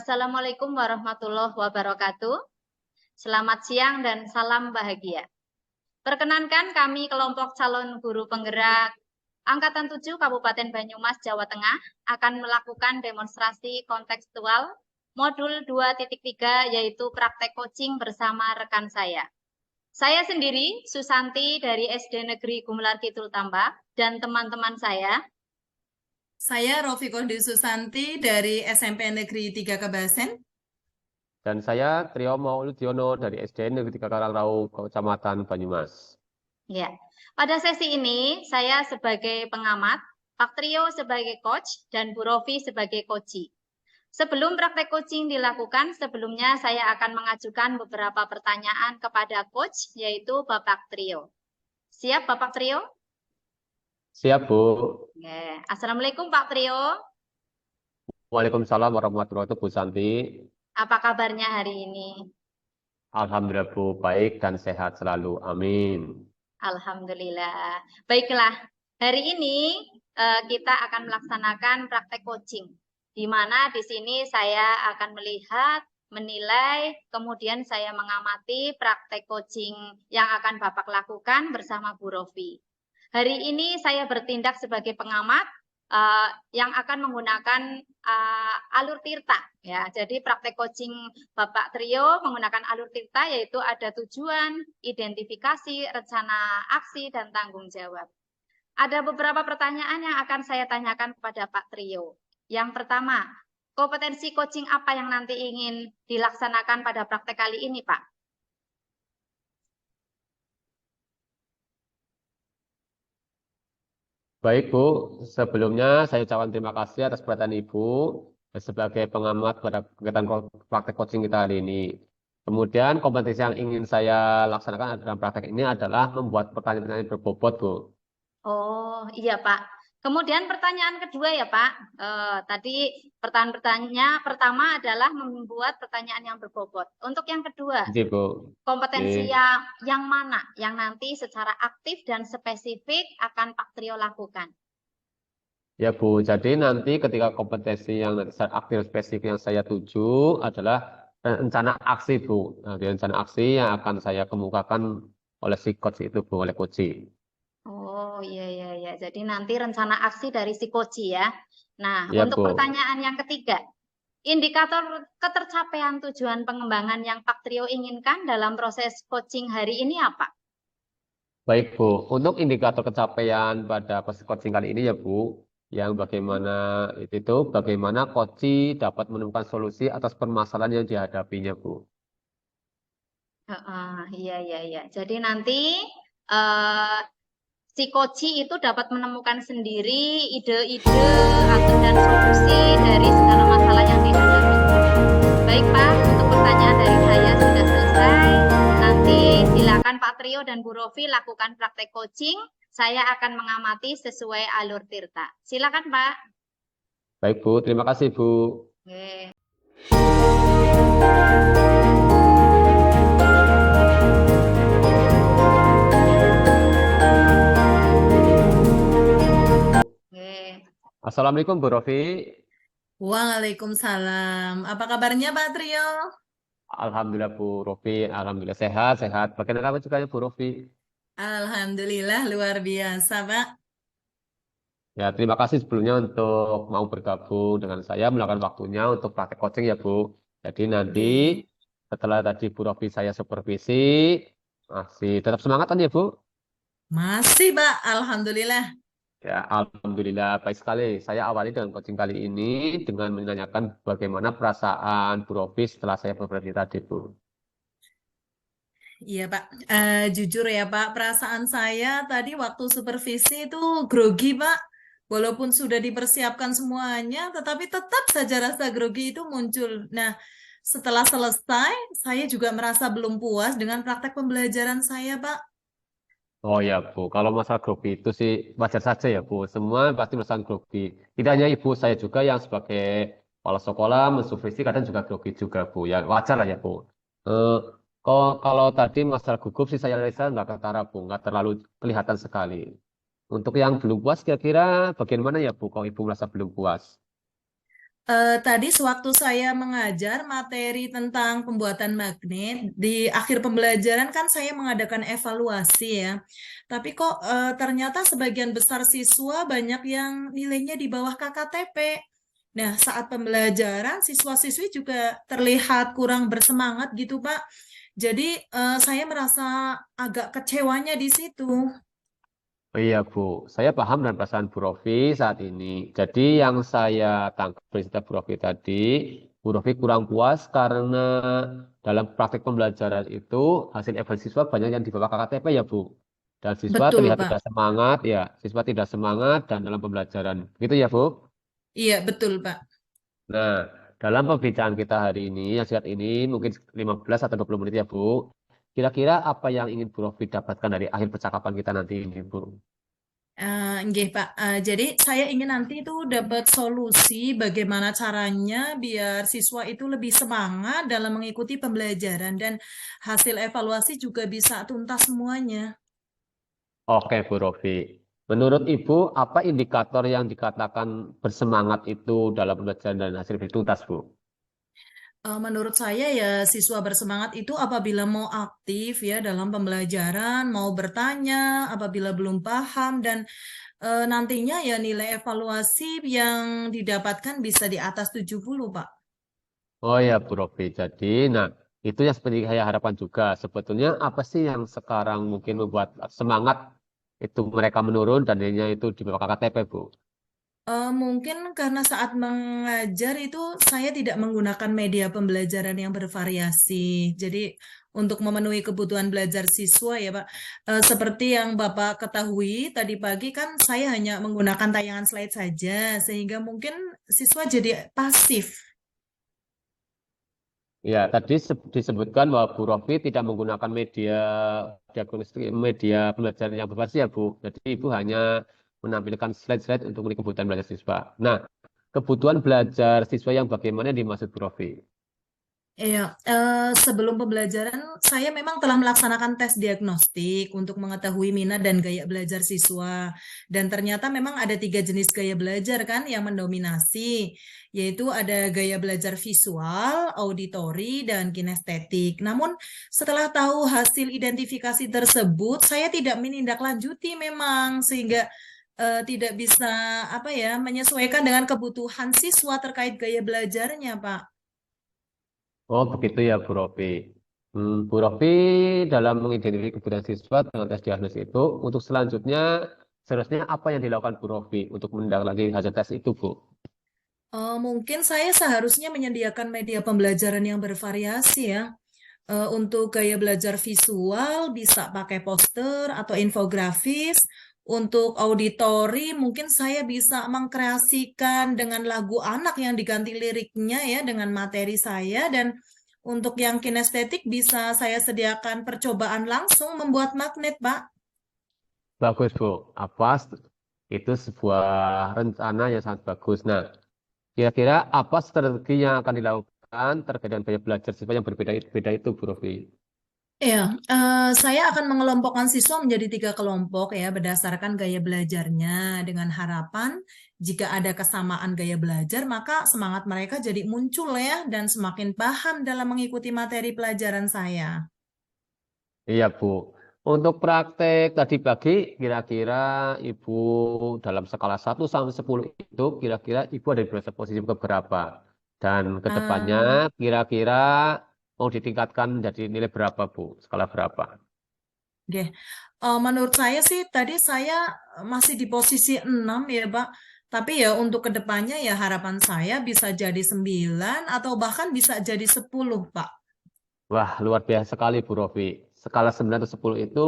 Assalamualaikum warahmatullahi wabarakatuh. Selamat siang dan salam bahagia. Perkenankan kami kelompok calon guru penggerak Angkatan 7 Kabupaten Banyumas, Jawa Tengah akan melakukan demonstrasi kontekstual modul 2.3 yaitu praktek coaching bersama rekan saya. Saya sendiri, Susanti dari SD Negeri Gumelar Kidul Tambak dan teman-teman Saya Rofikoh Susanti dari SMP Negeri 3 Kebasen. Dan saya Trio Mauludiono dari SD Negeri 3 Karangrau, Kecamatan Banyumas. Ya, pada sesi ini saya sebagai pengamat, Pak Trio sebagai coach, dan Bu Rofi sebagai coachee. Sebelum praktek coaching dilakukan, sebelumnya saya akan mengajukan beberapa pertanyaan kepada coach, yaitu Bapak Trio. Siap Bapak Trio? Siap, Bu. Ya. Assalamualaikum Pak Trio. Waalaikumsalam warahmatullahi wabarakatuh, Bu Santi. Apa kabarnya hari ini? Alhamdulillah, Bu. Baik dan sehat selalu. Amin. Alhamdulillah. Baiklah, hari ini kita akan melaksanakan praktek coaching, di mana di sini saya akan melihat, menilai, kemudian saya mengamati praktek coaching yang akan Bapak lakukan bersama Bu Rofi. Hari ini saya bertindak sebagai pengamat yang akan menggunakan alur tirta. Ya, jadi praktek coaching Bapak Trio menggunakan alur tirta yaitu ada tujuan, identifikasi, rencana aksi, dan tanggung jawab. Ada beberapa pertanyaan yang akan saya tanyakan kepada Pak Trio. Yang pertama, kompetensi coaching apa yang nanti ingin dilaksanakan pada praktek kali ini, Pak? Baik, Bu. Sebelumnya saya ucapkan terima kasih atas perhatian Ibu sebagai pengamat pada kegiatan praktek coaching kita hari ini. Kemudian kompetensi yang ingin saya laksanakan dalam praktek ini adalah membuat pertanyaan-pertanyaan berbobot, Bu. Oh iya Pak. Kemudian pertanyaan kedua ya Pak, tadi pertanyaan pertama adalah membuat pertanyaan yang berbobot. Untuk yang kedua, Jadi, Bu. kompetensi Oke. yang mana yang nanti secara aktif dan spesifik akan Pak Trio lakukan? Ya, Bu. Jadi nanti ketika kompetensi yang nanti aktif spesifik yang saya tuju adalah rencana aksi, Bu. Nah, di rencana aksi yang akan saya kemukakan oleh si coach itu, Bu, oleh coach. Oh iya. Jadi nanti rencana aksi dari si coach ya. Nah, Ya, untuk Bu. pertanyaan yang ketiga, indikator ketercapaian tujuan pengembangan yang Pak Trio inginkan dalam proses coaching hari ini apa? Baik, Bu. Untuk indikator pencapaian pada proses coaching kali ini ya, Bu, yang bagaimana bagaimana coach dapat menemukan solusi atas permasalahan yang dihadapinya, Bu. Iya. Jadi nanti eh, si coach itu dapat menemukan sendiri ide-ide atau dan solusi dari segala masalah yang dihadapi. Baik Pak, untuk pertanyaan dari saya sudah selesai. Nanti silakan Pak Trio dan Bu Rofi lakukan praktek coaching. Saya akan mengamati sesuai alur tirta. Silakan Pak. Baik, Bu. Terima kasih, Bu. Oke. Assalamualaikum, Bu Rofi. Waalaikumsalam. Apa kabarnya Pak Trio? Alhamdulillah, Bu Rofi. Alhamdulillah sehat. Bagaimana kabar juga, Bu Rofi? Alhamdulillah luar biasa Pak. Ya, terima kasih sebelumnya untuk mau bergabung dengan saya, meluangkan waktunya untuk praktek coaching ya, Bu. Jadi nanti setelah tadi Bu Rofi saya supervisi, masih tetap semangat kan ya, Bu? Masih Pak, Alhamdulillah. Ya, Alhamdulillah baik sekali. Saya awali dengan coaching kali ini dengan menanyakan bagaimana perasaan Bu Rofi setelah saya supervisi tadi, Bu. Iya Pak, jujur ya Pak, perasaan saya tadi waktu supervisi itu grogi Pak. Walaupun sudah dipersiapkan semuanya, tetapi tetap saja rasa grogi itu muncul. Nah, setelah selesai, saya juga merasa belum puas dengan praktek pembelajaran saya Pak. Oh ya, Bu. Kalau masalah grogi itu sih wajar saja ya, Bu. Semua pasti merasakan grogi. Tidak hanya Ibu, saya juga yang sebagai kepala sekolah mensupervisi kadang juga grogi juga, Bu. Ya wajar lah ya, Bu. Eh, kalau tadi masalah gugup sih saya rasa nggak ketara, Bu. Nggak terlalu kelihatan sekali. Untuk yang belum puas kira-kira bagaimana ya, Bu? Kalau Ibu merasa belum puas? Tadi sewaktu saya mengajar materi tentang pembuatan magnet, di akhir pembelajaran kan saya mengadakan evaluasi ya. Tapi kok ternyata sebagian besar siswa banyak yang nilainya di bawah KKTP. Nah, saat pembelajaran siswa-siswi juga terlihat kurang bersemangat gitu, Pak. Jadi saya merasa agak kecewanya di situ. Oh iya Bu, saya paham dan perasaan Bu Rofi saat ini. Jadi yang saya tangkap dari cerita Bu Rofi tadi, Bu Rofi kurang puas karena dalam praktek pembelajaran itu hasil evaluasi siswa banyak yang di bawah KKTP ya Bu. Dan siswa Betul, terlihat Pak. tidak semangat, ya siswa tidak semangat dan dalam pembelajaran. Begitu ya Bu? Iya, betul, Pak. Nah, dalam pembicaraan kita hari ini, yang singkat ini mungkin 15 atau 20 menit ya Bu. Kira-kira apa yang ingin Bu Rofi dapatkan dari akhir percakapan kita nanti ini Bu? Nggih, Pak. Jadi saya ingin nanti itu dapat solusi bagaimana caranya biar siswa itu lebih semangat dalam mengikuti pembelajaran dan hasil evaluasi juga bisa tuntas semuanya. Oke, Bu Rofi. Menurut Ibu, apa indikator yang dikatakan bersemangat itu dalam pembelajaran dan hasil tuntas, Bu? Menurut saya ya siswa bersemangat itu apabila mau aktif ya dalam pembelajaran, mau bertanya apabila belum paham dan nantinya ya nilai evaluasi yang didapatkan bisa di atas 70, Pak. Oh ya, Bu Rofi. Jadi, nah, itu yang seperti saya harapkan juga. Sebetulnya apa sih yang sekarang mungkin membuat semangat itu mereka menurun dan nilainya itu di bawah KKTP, Bu? Mungkin karena saat mengajar itu saya tidak menggunakan media pembelajaran yang bervariasi. Jadi untuk memenuhi kebutuhan belajar siswa ya Pak, seperti yang Bapak ketahui tadi pagi kan saya hanya menggunakan tayangan slide saja, sehingga mungkin siswa jadi pasif. Ya, tadi disebutkan bahwa Bu Rofi tidak menggunakan media diagnostik, media pembelajaran yang berbasis ya, Bu. Jadi Ibu hanya menampilkan slide-slide untuk memenuhi kebutuhan belajar siswa. Nah, kebutuhan belajar siswa yang bagaimana yang dimaksud Bu Rofi? Iya, sebelum pembelajaran saya memang telah melaksanakan tes diagnostik untuk mengetahui minat dan gaya belajar siswa. Dan ternyata memang ada 3 jenis gaya belajar kan yang mendominasi, yaitu ada gaya belajar visual, auditori, dan kinestetik. Namun setelah tahu hasil identifikasi tersebut, saya tidak menindaklanjuti memang sehingga tidak bisa apa ya menyesuaikan dengan kebutuhan siswa terkait gaya belajarnya, Pak. Oh, begitu ya, Bu Rofi. Bu Rofi dalam mengidentifikasi kebutuhan siswa dengan tes diagnosis itu, untuk selanjutnya seharusnya apa yang dilakukan Bu Rofi untuk menindaklanjuti hasil tes itu, Bu? Mungkin saya seharusnya menyediakan media pembelajaran yang bervariasi ya. Untuk gaya belajar visual bisa pakai poster atau infografis. Untuk auditori mungkin saya bisa mengkreasikan dengan lagu anak yang diganti liriknya ya dengan materi saya dan untuk yang kinestetik bisa saya sediakan percobaan langsung membuat magnet, Pak. Bagus, Bu. Itu sebuah rencana yang sangat bagus. Nah, kira-kira apa strategi yang akan dilakukan terkait dengan gaya belajar siswa yang berbeda-beda itu, Bu Rofi? Ya, saya akan mengelompokkan siswa menjadi 3 kelompok ya berdasarkan gaya belajarnya dengan harapan jika ada kesamaan gaya belajar maka semangat mereka jadi muncul ya dan semakin paham dalam mengikuti materi pelajaran saya. Iya, Bu. Untuk praktek tadi pagi, kira-kira Ibu dalam skala 1 sampai 10 itu, kira-kira Ibu ada di posisi ke berapa? Dan ke depannya, Eh, kira-kira mau ditingkatkan menjadi nilai berapa, Bu? Skala berapa? oke. Menurut saya sih tadi saya masih di posisi 6 ya Pak. Tapi ya untuk kedepannya ya harapan saya bisa jadi 9 atau bahkan bisa jadi 10 Pak. Wah, luar biasa sekali, Bu Rofi. Skala 9 atau 10 itu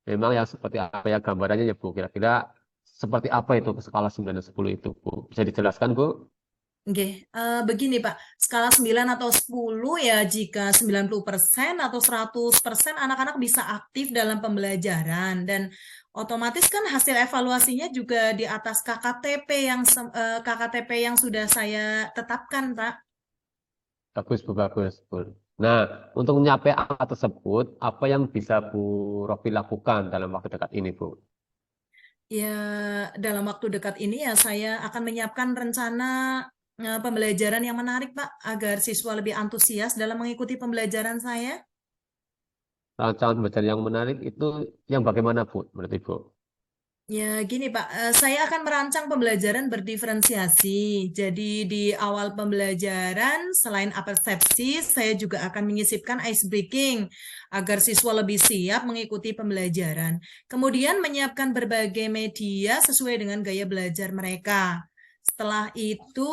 memang yang seperti apa ya gambarannya ya, Bu? Kira-kira seperti apa itu skala 9 dan 10 itu, Bu? Bisa dijelaskan, Bu? Oke, begini Pak, skala 9 atau 10 ya jika 90% atau 100% anak-anak bisa aktif dalam pembelajaran dan otomatis kan hasil evaluasinya juga di atas KKTP yang sudah saya tetapkan Pak. Bagus, Bu, bagus, Bu. Nah, untuk mencapai angka tersebut, apa yang bisa Bu Rofi lakukan dalam waktu dekat ini, Bu? Ya, dalam waktu dekat ini ya saya akan menyiapkan rencana pembelajaran yang menarik, Pak, agar siswa lebih antusias dalam mengikuti pembelajaran saya? Rancangan pembelajaran yang menarik itu yang bagaimana, Bu, menurut Ibu? Ya, gini Pak, saya akan merancang pembelajaran berdiferensiasi. Jadi di awal pembelajaran, selain persepsi, saya juga akan menyisipkan ice breaking agar siswa lebih siap mengikuti pembelajaran. Kemudian menyiapkan berbagai media sesuai dengan gaya belajar mereka. Setelah itu,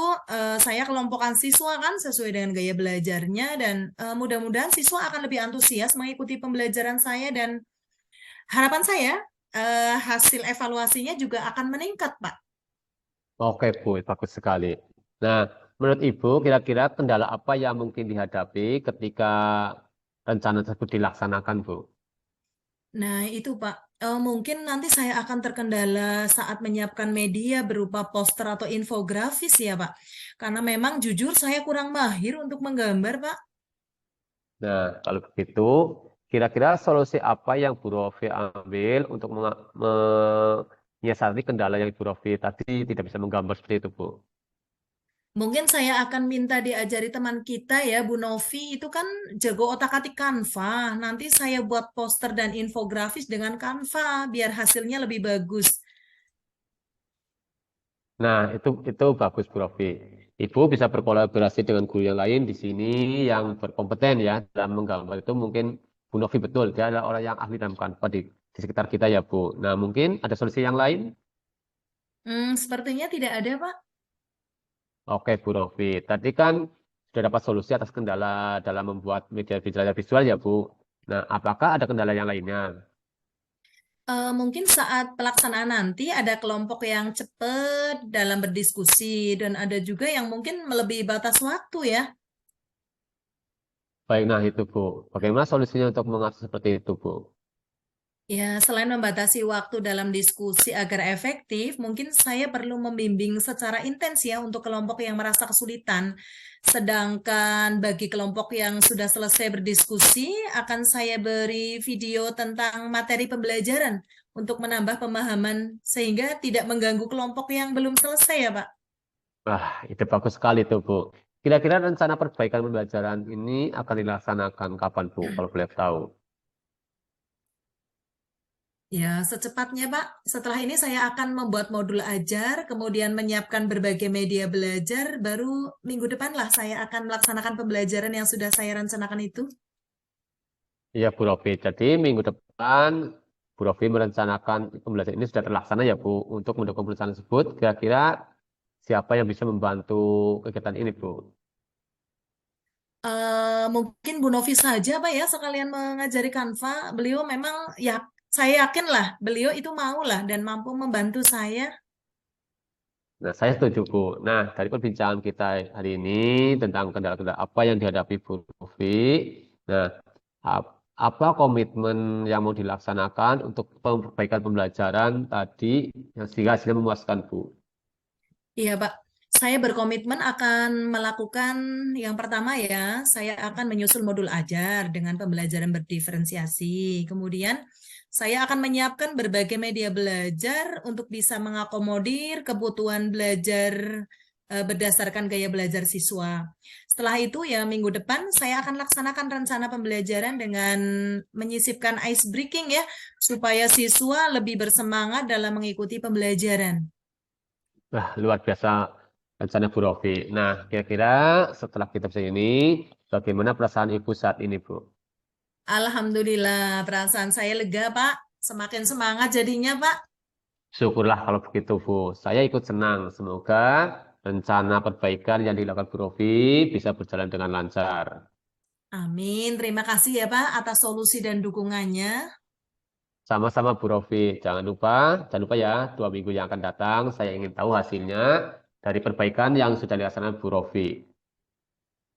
saya kelompokkan siswa kan sesuai dengan gaya belajarnya dan mudah-mudahan siswa akan lebih antusias mengikuti pembelajaran saya dan harapan saya hasil evaluasinya juga akan meningkat, Pak. Oke, Bu, bagus sekali. Nah, menurut Ibu, kira-kira kendala apa yang mungkin dihadapi ketika rencana tersebut dilaksanakan, Bu? Nah, itu Pak. Mungkin nanti saya akan terkendala saat menyiapkan media berupa poster atau infografis ya, Pak. Karena memang jujur saya kurang mahir untuk menggambar, Pak. Nah, kalau begitu, kira-kira solusi apa yang Bu Rofi ambil untuk menyiasati kendala yang Bu Rofi tadi tidak bisa menggambar seperti itu, Bu? Mungkin saya akan minta diajari teman kita ya, Bu Novi, itu kan jago otak-atik Canva. Nanti saya buat poster dan infografis dengan Canva biar hasilnya lebih bagus. Nah, itu bagus, Bu Rofi. Ibu bisa berkolaborasi dengan guru yang lain di sini yang berkompeten ya dalam menggambar itu mungkin Bu Novi betul, dia adalah orang yang ahli dalam Canva di sekitar kita ya, Bu. Nah, mungkin ada solusi yang lain? Sepertinya tidak ada, Pak. Oke, Bu Rofi. Tadi kan sudah dapat solusi atas kendala dalam membuat media visual ya, Bu. Nah, apakah ada kendala yang lainnya? Mungkin saat pelaksanaan nanti ada kelompok yang cepat dalam berdiskusi dan ada juga yang mungkin melebihi batas waktu ya. Baik, nah itu, Bu. Bagaimana solusinya untuk mengatasi seperti itu, Bu? Ya, selain membatasi waktu dalam diskusi agar efektif, mungkin saya perlu membimbing secara intens ya untuk kelompok yang merasa kesulitan. Sedangkan bagi kelompok yang sudah selesai berdiskusi, akan saya beri video tentang materi pembelajaran untuk menambah pemahaman sehingga tidak mengganggu kelompok yang belum selesai ya, Pak. Wah, itu bagus sekali tuh, Bu. Kira-kira rencana perbaikan pembelajaran ini akan dilaksanakan kapan, Bu, kalau boleh tahu? Ya, secepatnya, Pak. Setelah ini saya akan membuat modul ajar, kemudian menyiapkan berbagai media belajar, baru minggu depan lah saya akan melaksanakan pembelajaran yang sudah saya rencanakan itu. Iya, Bu Rofi. Jadi minggu depan Bu Rofi merencanakan pembelajaran ini sudah terlaksana ya, Bu. Untuk mendukung perencanaan tersebut, kira-kira siapa yang bisa membantu kegiatan ini, Bu? Mungkin Bu Novi saja, Pak ya, sekalian mengajari Canva. Beliau memang, ya, saya yakin lah, beliau itu mau lah dan mampu membantu saya. Nah, saya setuju, Bu. Nah, dari perbincangan kita hari ini tentang kendala-kendala apa yang dihadapi Bu Rofi, nah, apa komitmen yang mau dilaksanakan untuk perbaikan pembelajaran tadi yang sehingga hasilnya memuaskan, Bu? Iya, Pak. Saya berkomitmen akan melakukan yang pertama ya, saya akan menyusun modul ajar dengan pembelajaran berdiferensiasi. Kemudian saya akan menyiapkan berbagai media belajar untuk bisa mengakomodir kebutuhan belajar berdasarkan gaya belajar siswa. Setelah itu ya minggu depan saya akan laksanakan rencana pembelajaran dengan menyisipkan ice breaking ya, supaya siswa lebih bersemangat dalam mengikuti pembelajaran. Wah, luar biasa rencana Bu Rofi. Nah, kira-kira setelah kita bisa ini, bagaimana perasaan Ibu saat ini, Bu? Alhamdulillah, perasaan saya lega, Pak. Semakin semangat jadinya, Pak. Syukurlah kalau begitu, Bu. Saya ikut senang. Semoga rencana perbaikan yang dilakukan Bu Rofi bisa berjalan dengan lancar. Amin. Terima kasih ya, Pak, atas solusi dan dukungannya. Sama-sama Bu Rofi. Jangan lupa ya, 2 minggu yang akan datang, saya ingin tahu hasilnya dari perbaikan yang sudah dilaksanakan Bu Rofi.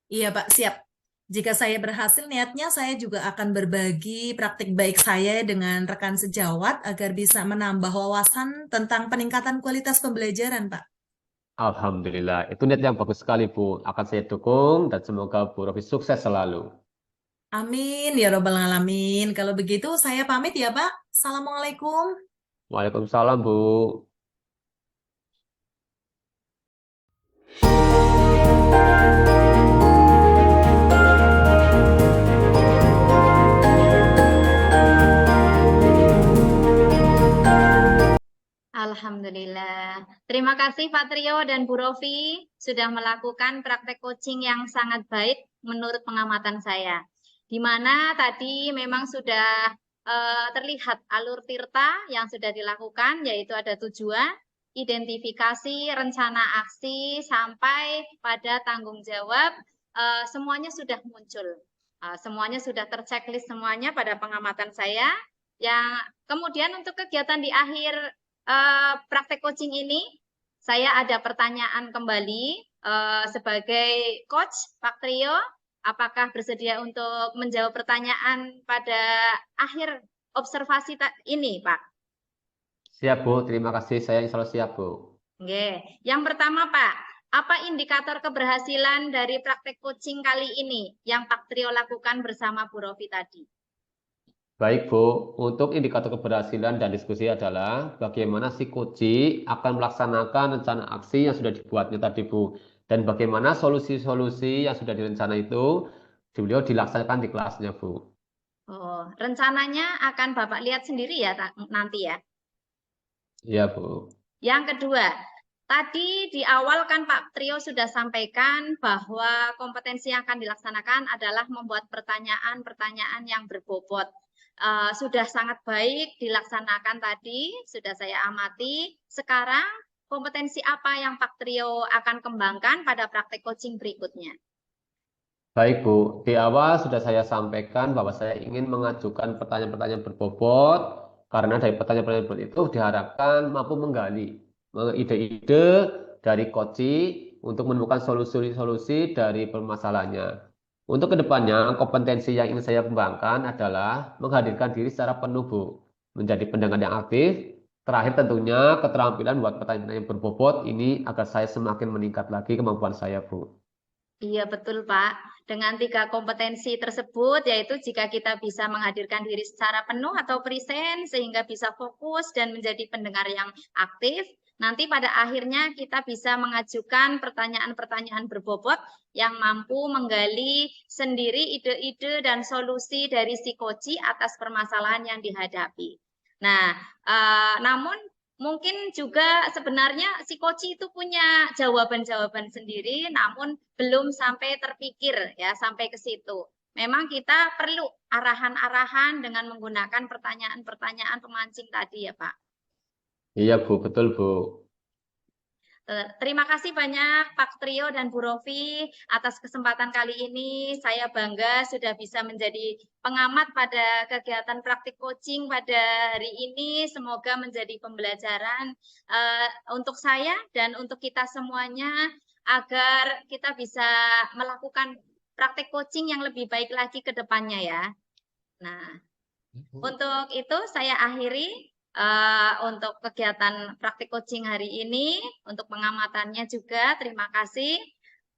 Iya, Pak, siap. Jika saya berhasil, niatnya saya juga akan berbagi praktik baik saya dengan rekan sejawat agar bisa menambah wawasan tentang peningkatan kualitas pembelajaran, Pak. Alhamdulillah, itu niat yang bagus sekali, Bu. Akan saya dukung dan semoga Bu Rofi sukses selalu. Amin, ya Robbal Alamin. Kalau begitu, saya pamit ya, Pak. Assalamualaikum. Waalaikumsalam, Bu. kasih Pak Trio dan Bu Rofi sudah melakukan praktek coaching yang sangat baik menurut pengamatan saya. Di mana tadi memang sudah terlihat alur tirta yang sudah dilakukan, yaitu ada tujuan, identifikasi, rencana aksi, sampai pada tanggung jawab, semuanya sudah muncul. Semuanya sudah terchecklist semuanya pada pengamatan saya. Yang kemudian untuk kegiatan di akhir praktek coaching ini, saya ada pertanyaan kembali sebagai coach Pak Trio, apakah bersedia untuk menjawab pertanyaan pada akhir observasi ini, Pak? Siap, Bu. Terima kasih. Saya insya Allah siap, Bu. Oke. Yang pertama, Pak, apa indikator keberhasilan dari praktek coaching kali ini yang Pak Trio lakukan bersama Bu Rofi tadi? Baik, Bu. Untuk indikator keberhasilan dan diskusi adalah bagaimana si coach akan melaksanakan rencana aksi yang sudah dibuatnya tadi, Bu. Dan bagaimana solusi-solusi yang sudah direncana itu beliau dilaksanakan di kelasnya, Bu. Oh, rencananya akan Bapak lihat sendiri ya nanti ya. Iya, Bu. Yang kedua, tadi di awal kan Pak Trio sudah sampaikan bahwa kompetensi yang akan dilaksanakan adalah membuat pertanyaan-pertanyaan yang berbobot. Sudah sangat baik dilaksanakan tadi, sudah saya amati. Sekarang kompetensi apa yang Pak Trio akan kembangkan pada praktek coaching berikutnya? Baik, Bu. Di awal sudah saya sampaikan bahwa saya ingin mengajukan pertanyaan-pertanyaan berbobot karena dari pertanyaan-pertanyaan berbobot itu diharapkan mampu menggali ide-ide dari coach untuk menemukan solusi-solusi dari permasalahannya. Untuk kedepannya, kompetensi yang ingin saya kembangkan adalah menghadirkan diri secara penuh, Bu. Menjadi pendengar yang aktif. Terakhir tentunya keterampilan buat pertanyaan-pertanyaan yang berbobot ini agar saya semakin meningkat lagi kemampuan saya, Bu. Iya betul Pak. Dengan 3 kompetensi tersebut, yaitu jika kita bisa menghadirkan diri secara penuh atau present sehingga bisa fokus dan menjadi pendengar yang aktif, nanti pada akhirnya kita bisa mengajukan pertanyaan-pertanyaan berbobot yang mampu menggali sendiri ide-ide dan solusi dari si coach atas permasalahan yang dihadapi. Nah, namun mungkin juga sebenarnya si coach itu punya jawaban-jawaban sendiri, namun belum sampai terpikir ya sampai ke situ. Memang kita perlu arahan-arahan dengan menggunakan pertanyaan-pertanyaan pemancing tadi ya Pak. Iya, Bu. Betul, Bu. Terima kasih banyak Pak Trio dan Bu Rofi atas kesempatan kali ini. Saya bangga sudah bisa menjadi pengamat pada kegiatan praktik coaching pada hari ini. Semoga menjadi pembelajaran untuk saya dan untuk kita semuanya agar kita bisa melakukan praktik coaching yang lebih baik lagi ke depannya ya. Nah, untuk itu saya akhiri untuk kegiatan praktik coaching hari ini, untuk pengamatannya juga. Terima kasih.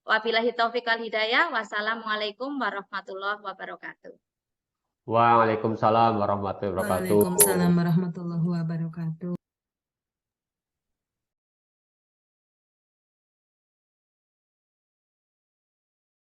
Wabillahi taufiq wal hidayah. Wassalamualaikum warahmatullahi wabarakatuh. Waalaikumsalam warahmatullahi wabarakatuh. Waalaikumsalam warahmatullahi wabarakatuh.